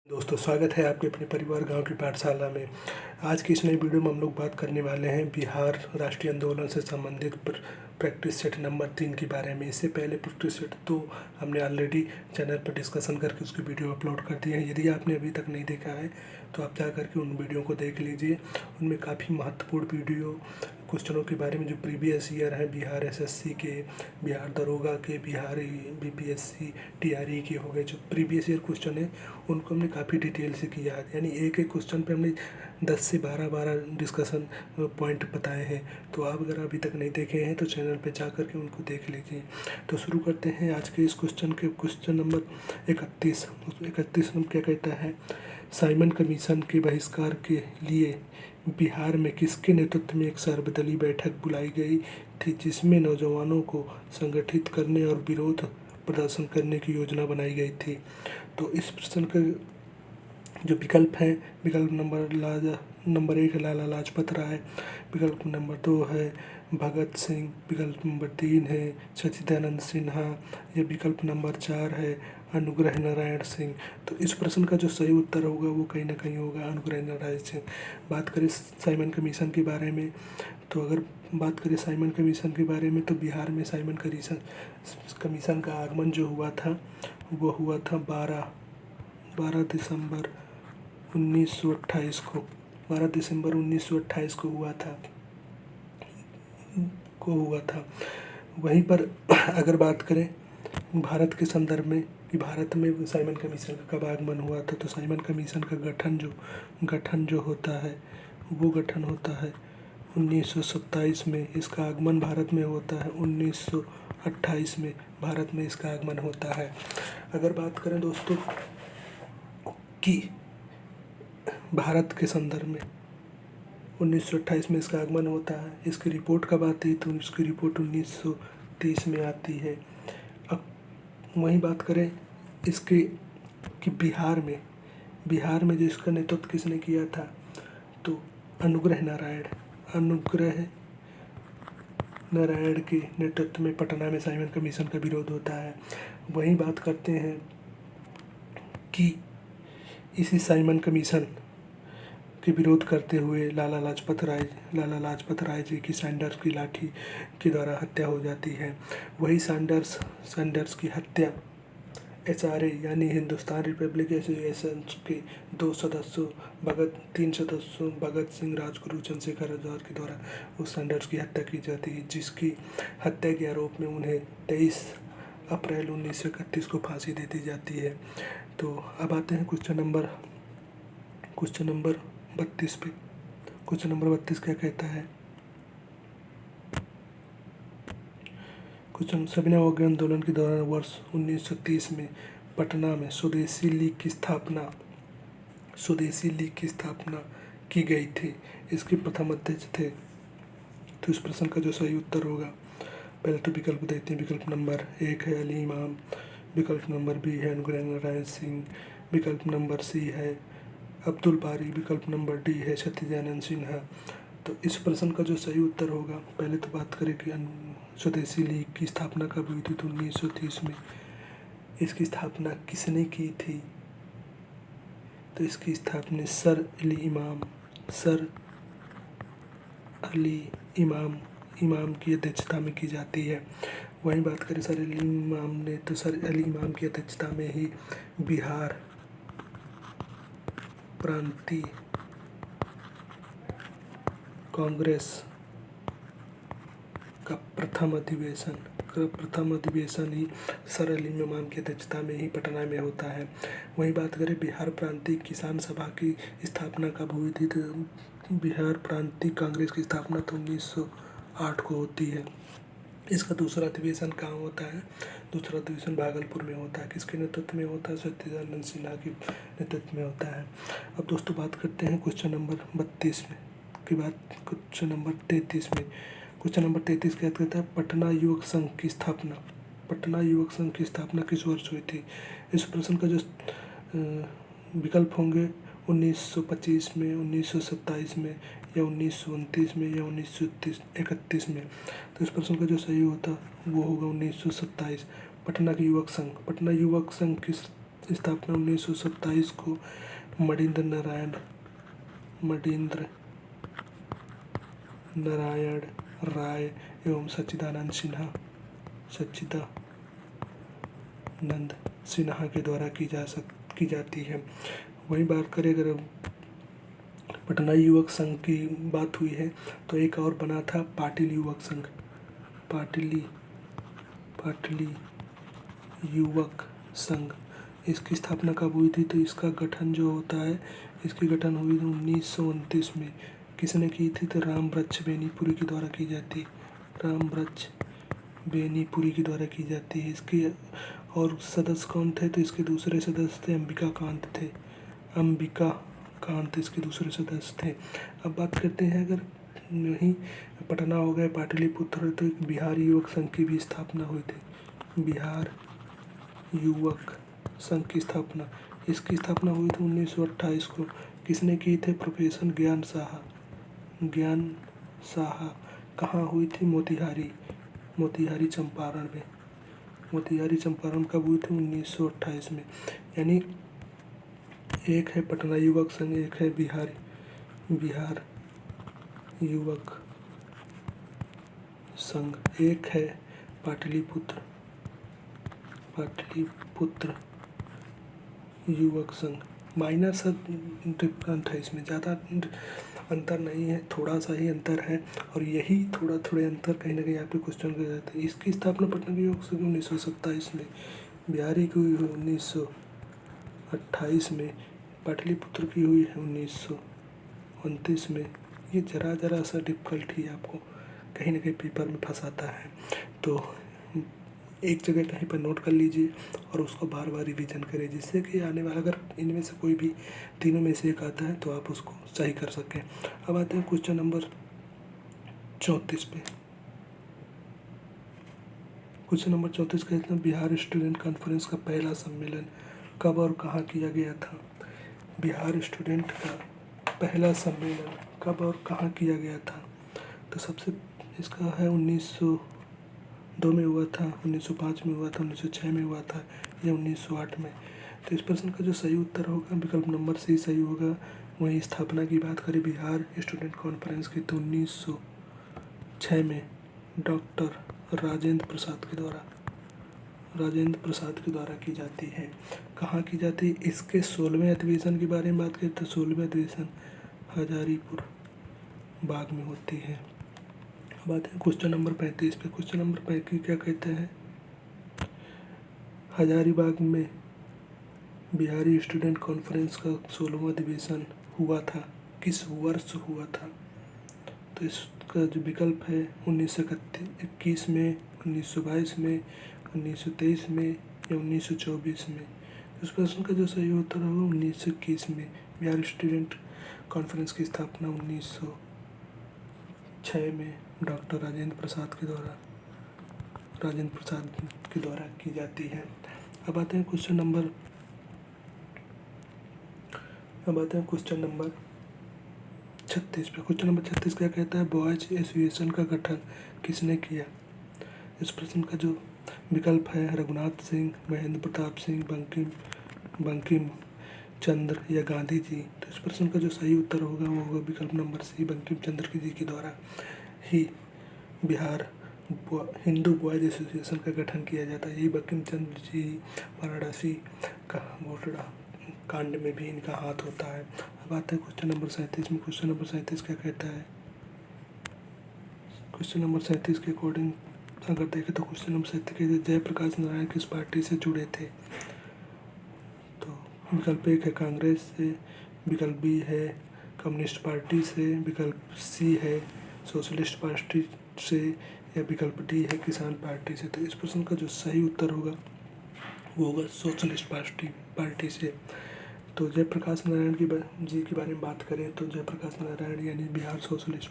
दोस्तों स्वागत है आपके अपने परिवार गांव की पाठशाला में। आज की इस नई वीडियो में हम लोग बात करने वाले हैं बिहार राष्ट्रीय आंदोलन से संबंधित प्रैक्टिस सेट नंबर 3 के बारे में। इससे पहले प्रैक्टिस सेट 2 हमने ऑलरेडी चैनल पर डिस्कशन करके उसकी वीडियो अपलोड कर दी है। यदि आपने अभी तक नहीं देखा है तो आप जा करके उन वीडियो को देख लीजिए। उनमें काफ़ी महत्वपूर्ण वीडियो क्वेश्चनों के बारे में जो प्रीवियस ईयर है बिहार एसएससी के, बिहार दरोगा के, बिहार बीपीएससी टीआरई के हो गए, जो प्रीवियस ईयर क्वेश्चन है उनको हमने काफ़ी डिटेल से किया है। यानी एक एक क्वेश्चन पे हमने 10 से 12 डिस्कशन पॉइंट बताए हैं। तो आप अगर अभी तक नहीं देखे हैं तो चैनल पे जा कर के उनको देख लीजिए। तो शुरू करते हैं आज के इस क्वेश्चन नंबर 31। 31 नंबर क्या कहता है, साइमन कमीशन के बहिष्कार के लिए बिहार में किसके नेतृत्व में एक सर्वदलीय बैठक बुलाई गई थी, जिसमें नौजवानों को संगठित करने और विरोध प्रदर्शन करने की योजना बनाई गई थी। तो इस प्रश्न का जो विकल्प है, विकल्प नंबर 1 है लाला लाजपत राय, विकल्प नंबर 2 है भगत सिंह, विकल्प नंबर 3 है सच्चिदानंद सिन्हा, या विकल्प नंबर 4 है अनुग्रह नारायण सिंह। तो इस प्रश्न का जो सही उत्तर होगा वो कहीं ना कहीं होगा अनुग्रह नारायण सिंह। बात करें साइमन कमीशन के बारे में, तो अगर बात करें साइमन कमीशन के बारे में तो बिहार में साइमन कमीशन का आगमन जो हुआ था वो हुआ था 12 दिसंबर 1928 को। 12 दिसंबर 1928 को हुआ था। वहीं पर अगर बात करें भारत के संदर्भ में कि भारत में साइमन कमीशन का कब आगमन हुआ था, तो साइमन कमीशन का गठन जो होता है वो गठन होता है 1927 में। इसका आगमन भारत में होता है 1928 में, भारत में इसका आगमन होता है। अगर बात करें दोस्तों कि भारत के संदर्भ में 1928 में इसका आगमन होता है, इसकी रिपोर्ट कब आती है तो इसकी रिपोर्ट 1930 में आती है। अब वहीं बात करें इसके कि बिहार में जो इसका नेतृत्व किसने किया था, तो अनुग्रह नारायण के नेतृत्व में पटना में साइमन कमीशन का विरोध होता है। वहीं बात करते हैं कि इसी साइमन कमीशन के विरोध करते हुए लाला लाजपत राय जी की सैंडर्स की लाठी के द्वारा हत्या हो जाती है। वही सैंडर्स की हत्या एचआरए यानी हिंदुस्तान रिपब्लिक एसोसिएशन के 3 सदस्यों भगत सिंह, राजगुरु, चंद्रशेखर आजाद के द्वारा उस सैंडर्स की हत्या की जाती है, जिसकी हत्या के आरोप में उन्हें 23 अप्रैल 1931 को फांसी दे दी जाती है। तो अब आते हैं क्वेश्चन नंबर 32 पे। क्वेश्चन नंबर 32 क्या कहता है, क्वेश्चन सविनय अवज्ञा आंदोलन के दौरान वर्ष 1930 में पटना में स्वदेशी लीग की स्थापना की गई थी। इसके प्रथम अध्यक्ष थे। तो इस प्रश्न का जो सही उत्तर होगा, पहले तो विकल्प देखते हैं। विकल्प नंबर 1 है अली इमाम, विकल्प नंबर बी है अनुग्रह नारायण सिंह, विकल्प नंबर सी है अब्दुल बारी, विकल्प नंबर डी है सच्चिदानंद सिन्हा। तो इस प्रश्न का जो सही उत्तर होगा, पहले तो बात करें कि स्वदेशी लीग की स्थापना कब हुई थी, तो 1930 में। इसकी स्थापना किसने की थी, तो इसकी स्थापना सर अली इमाम की अध्यक्षता में की जाती है। वहीं बात करें सर अली इमाम ने, तो सर अली इमाम की अध्यक्षता में ही बिहार प्रांतीय कांग्रेस का प्रथम अधिवेशन ही सर अली इमाम की अध्यक्षता में ही पटना में होता है। वहीं बात करें बिहार प्रांतीय किसान सभा की स्थापना कब हुई थी, तो बिहार प्रांतीय कांग्रेस की स्थापना तो 1908 को होती है। इसका दूसरा अधिवेशन कहाँ होता है, दूसरा अधिवेशन भागलपुर में होता है। किसके नेतृत्व में होता है, सच्चिदानंद सिन्हा के नेतृत्व में होता है। अब दोस्तों बात करते हैं क्वेश्चन नंबर 32 में के बाद क्वेश्चन नंबर 33 में। क्वेश्चन नंबर 33 क्या कहता है, पटना युवक संघ की स्थापना किस वर्ष हुई थी। इस प्रश्न का जो विकल्प होंगे 1925 में, 1927 में, या 1929 में, या 1931 में। तो इस प्रश्न का जो सही होता वो होगा 1927। पटना युवक संघ की स्थापना 1927 को मणिन्द्र नारायण राय एवं सच्चिदानंद सिन्हा के द्वारा की जाती है। वहीं बात करें अगर पटना युवक संघ की बात हुई है तो एक और बना था पाटिल युवक संघ। पाटली युवक संघ, इसकी स्थापना कब हुई थी? तो इसका गठन जो होता है, इसकी गठन हुई थी 1929 में। किसने की थी? तो रामवृक्ष बेनीपुरी के द्वारा की जाती है। इसके और सदस्य कौन थे? तो इसके दूसरे सदस्य थे अंबिका कांत इसके दूसरे सदस्य थे। अब बात करते हैं, अगर नहीं पटना हो गए, पाटलिपुत्र, तो एक बिहार युवक संघ की भी स्थापना हुई थी। बिहार युवक संघ की स्थापना, इसकी स्थापना हुई थी 1928 को। किसने की थे? प्रोफेसर ज्ञान साहा। कहाँ हुई थी? मोतिहारी चंपारण कब हुई थी? 1928 में। यानी एक है पटना युवक संघ, एक है बिहार युवक संघ, एक है पाटलिपुत्र युवक संघ। माइनर सा डिफरेंट है, इसमें ज़्यादा अंतर नहीं है, थोड़ा सा ही अंतर है। और यही थोड़े अंतर कहीं ना कहीं यहाँ पे क्वेश्चन कर जाते हैं। इसकी स्थापना पटना के युवक संघ 1927 में, बिहारी की हुई 1928 में, पाटलिपुत्र की हुई है 1929 में। ये ज़रा सा डिफिकल्ट ही आपको कहीं ना कहीं पेपर में फंसाता है, तो एक जगह कहीं पर नोट कर लीजिए और उसको बार बार रिवीजन करें, जिससे कि आने वाला अगर इनमें से कोई भी तीनों में से एक आता है तो आप उसको सही कर सकें। अब आते हैं क्वेश्चन नंबर 34 पे। क्वेश्चन नंबर 34 कहते हैं बिहार स्टूडेंट कॉन्फ्रेंस का पहला सम्मेलन कब और कहाँ किया गया था? बिहार स्टूडेंट का पहला सम्मेलन कब और कहाँ किया गया था? तो सबसे इसका है 1902 में हुआ था, 1905 में हुआ था, 1906 में हुआ था, या 1908 में। तो इस प्रश्न का जो सही उत्तर होगा विकल्प नंबर सी सही होगा। वहीं स्थापना की बात करें बिहार स्टूडेंट कॉन्फ्रेंस की, तो 1906 में डॉक्टर राजेंद्र प्रसाद के द्वारा की जाती है। कहाँ की जाती है? इसके 16वें अधिवेशन के बारे में बात करें तो 16वें अधिवेशन हजारीपुर बाग में होती है। बात है क्वेश्चन नंबर 35 पे। क्वेश्चन नंबर 35 क्या कहते हैं? हजारीबाग में बिहारी स्टूडेंट कॉन्फ्रेंस का 16वां अधिवेशन हुआ था, किस वर्ष हुआ था? तो इसका जो विकल्प है 1921 में, 1922 में, 1923 में, या 1924 में। इस प्रश्न का जो सही उत्तर होगा 1921 में। बिहार स्टूडेंट कॉन्फ्रेंस की स्थापना 1906 में डॉक्टर राजेंद्र प्रसाद के द्वारा की जाती है। अब आते हैं क्वेश्चन नंबर 36 पे। क्वेश्चन नंबर 36 क्या कहता है? बॉयज एसोसिएशन का गठन किसने किया? इस प्रश्न का जो विकल्प है रघुनाथ सिंह, महेंद्र प्रताप सिंह, बंकिम चंद्र, या गांधी जी। तो इस प्रश्न का जो सही उत्तर होगा वो होगा विकल्प नंबर सी, बंकिम चंद्र जी के द्वारा ही बिहार हिंदू बॉयज एसोसिएशन का गठन किया जाता है। यही बंकिम चंद्र जी वाराणसी का घोषणा कांड में भी इनका हाथ होता है। अब आता है क्वेश्चन नंबर 37 में। क्वेश्चन नंबर 37 क्या कहता है? क्वेश्चन नंबर 37 के अकॉर्डिंग अगर देखें तो क्वेश्चन नंबर 37 कहते हैं जयप्रकाश नारायण किस पार्टी से जुड़े थे? तो विकल्प एक है कांग्रेस से, विकल्प बी है कम्युनिस्ट पार्टी से, विकल्प सी है सोशलिस्ट पार्टी से, या विकल्प डी है किसान पार्टी से। तो इस प्रश्न का जो सही उत्तर होगा वो होगा सोशलिस्ट पार्टी से। तो जयप्रकाश नारायण जी के बारे में बात करें तो जयप्रकाश नारायण यानी बिहार सोशलिस्ट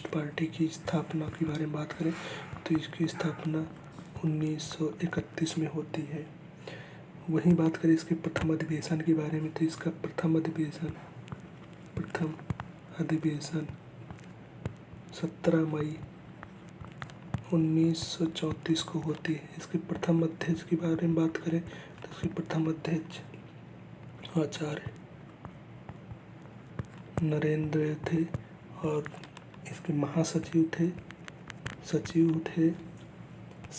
पार्टी की स्थापना के बारे में बात करें तो इसकी स्थापना 1931 में होती है। वहीं बात करें इसके प्रथम अधिवेशन के बारे में तो इसका प्रथम अधिवेशन 17 मई 1934 को होती है। इसके प्रथम अध्यक्ष के बारे में बात करें तो इसके प्रथम अध्यक्ष आचार्य नरेंद्र थे और इसके महासचिव थे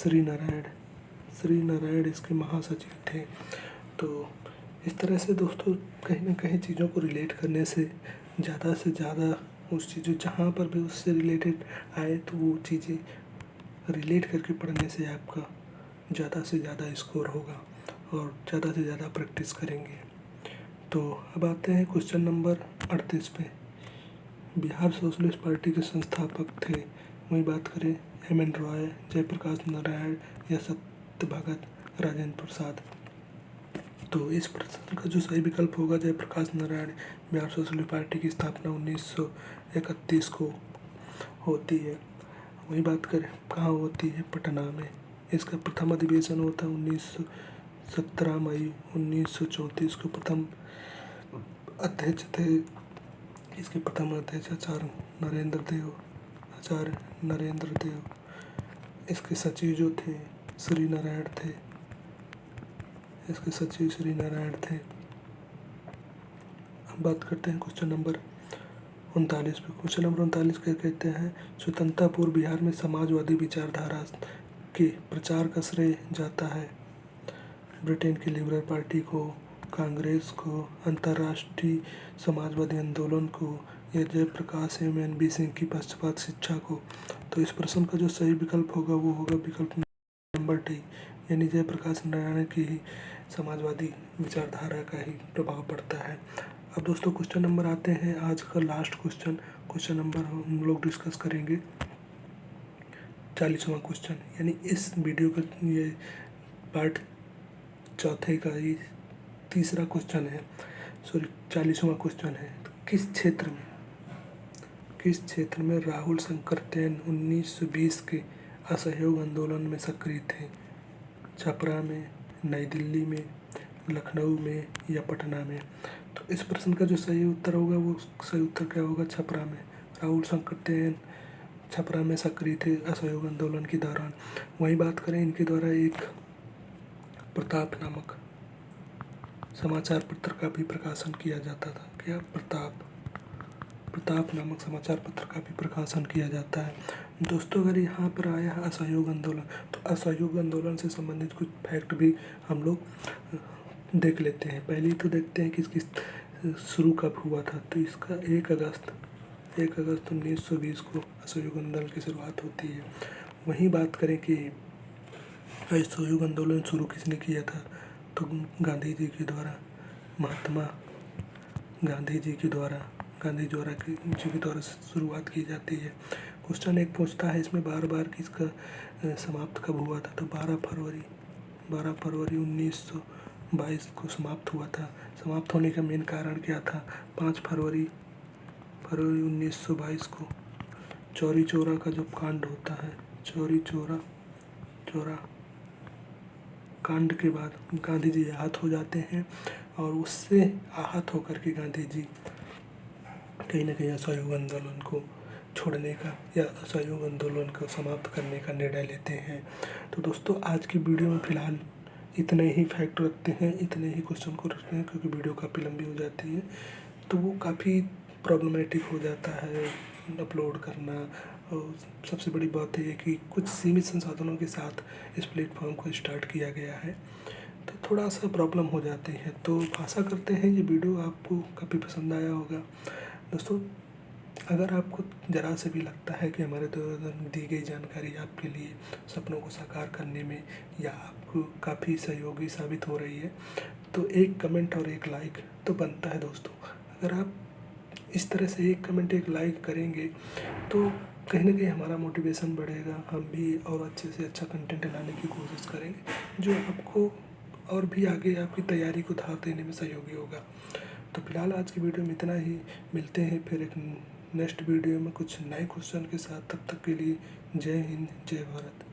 श्री नारायण इसके महासचिव थे। तो इस तरह से दोस्तों कहीं ना कहीं चीज़ों को रिलेट करने से ज़्यादा उस चीज़ों जहाँ पर भी उससे रिलेटेड आए तो वो चीज़ें रिलेट करके पढ़ने से आपका ज़्यादा से ज़्यादा स्कोर होगा और ज़्यादा से ज़्यादा प्रैक्टिस करेंगे। तो अब आते हैं क्वेश्चन नंबर 38 पे। बिहार सोशलिस्ट पार्टी के संस्थापक थे। वही बात करें M.N. रॉय, जयप्रकाश नारायण या सत्यभगत राजेंद्र प्रसाद। तो इस प्रश्न का जो सही विकल्प होगा जयप्रकाश नारायण। बिहार सोशलिस्ट पार्टी की स्थापना 1931 को होती है। वही बात करें कहाँ होती है, पटना में। इसका प्रथम अधिवेशन होता है 17 मई 1934 को। प्रथम अध्यक्ष थे इसके प्रथम अध्यक्ष आचार्य नरेंद्र देव। इसके सचिव जो थे श्री नारायण थे। अब बात करते हैं क्वेश्चन नंबर 39 पे। क्वेश्चन नंबर 39 क्या कहते हैं, स्वतंत्रता पूर्व बिहार में समाजवादी विचारधारा के प्रचार का श्रेय जाता है ब्रिटेन की लिबरल पार्टी को, कांग्रेस को, अंतर्राष्ट्रीय समाजवादी आंदोलन को या जयप्रकाश M.N. सिंह की पक्षपात शिक्षा को। तो इस प्रश्न का जो सही विकल्प होगा वो होगा विकल्प नंबर डी, यानी जयप्रकाश नारायण की ही समाजवादी विचारधारा का ही प्रभाव पड़ता है। अब दोस्तों क्वेश्चन नंबर आते हैं आज का लास्ट क्वेश्चन नंबर हम लोग डिस्कस करेंगे 40वां क्वेश्चन, यानी इस वीडियो का ये पार्ट चौथे का ही तीसरा क्वेश्चन है, 40वां क्वेश्चन है। तो किस क्षेत्र में राहुल शंकरटेन 1920 के असहयोग आंदोलन में सक्रिय थे? छपरा में, नई दिल्ली में, लखनऊ में या पटना में? तो इस प्रश्न का जो सही उत्तर होगा वो सही उत्तर क्या होगा, छपरा में। राहुल शंकरटेन छपरा में सक्रिय थे असहयोग आंदोलन के दौरान। वहीं बात करें इनके द्वारा एक प्रताप नामक समाचार पत्र का भी प्रकाशन किया जाता था। क्या? प्रताप नामक समाचार पत्र का भी प्रकाशन किया जाता है। दोस्तों अगर यहाँ पर आया है असहयोग आंदोलन, तो असहयोग आंदोलन से संबंधित कुछ फैक्ट भी हम लोग देख लेते हैं। पहले तो देखते हैं कि इसकी शुरू कब हुआ था। तो इसका 1 अगस्त 1920 को असहयोग आंदोलन की शुरुआत होती है। वहीं बात करें कि असहयोग आंदोलन शुरू किसने किया था, तो गांधी जी के द्वारा, महात्मा गांधी जी के द्वारा शुरुआत की जाती है। क्वेश्चन एक पूछता है इसमें बार बार कि इसका समाप्त कब हुआ था, तो 12 फरवरी 1922 को समाप्त हुआ था। समाप्त होने का मेन कारण क्या था, 5 फरवरी 1922 को चौरी चौरा का जो कांड होता है, चौरी चौरा कांड के बाद गांधी जी आहत हो जाते हैं और उससे आहत होकर के गांधी जी कहीं ना कहीं असहयोग आंदोलन को छोड़ने का या असहयोग आंदोलन को समाप्त करने का निर्णय लेते हैं। तो दोस्तों आज की वीडियो में फ़िलहाल इतने ही फैक्ट रखते हैं, इतने ही क्वेश्चन को रखते हैं, क्योंकि वीडियो काफ़ी लंबी हो जाती है तो वो काफ़ी प्रॉब्लमेटिक हो जाता है अपलोड करना। और सबसे बड़ी बात है कि कुछ सीमित संसाधनों के साथ इस प्लेटफॉर्म को स्टार्ट किया गया है, तो थोड़ा सा प्रॉब्लम हो जाती है। तो आशा करते हैं ये वीडियो आपको काफ़ी पसंद आया होगा। दोस्तों अगर आपको ज़रा से भी लगता है कि हमारे द्वारा दी गई जानकारी आपके लिए सपनों को साकार करने में या आपको काफ़ी सहयोगी साबित हो रही है, तो एक कमेंट और एक लाइक तो बनता है दोस्तों। अगर आप इस तरह से एक कमेंट एक लाइक करेंगे तो कहीं ना कहीं हमारा मोटिवेशन बढ़ेगा, हम भी और अच्छे से अच्छा कंटेंट लाने की कोशिश करेंगे जो आपको और भी आगे आपकी तैयारी को धार देने में सहयोगी होगा। तो फिलहाल आज की वीडियो में इतना ही। मिलते हैं फिर एक नेक्स्ट वीडियो में कुछ नए क्वेश्चन के साथ। तब तक के लिए जय हिंद, जय भारत।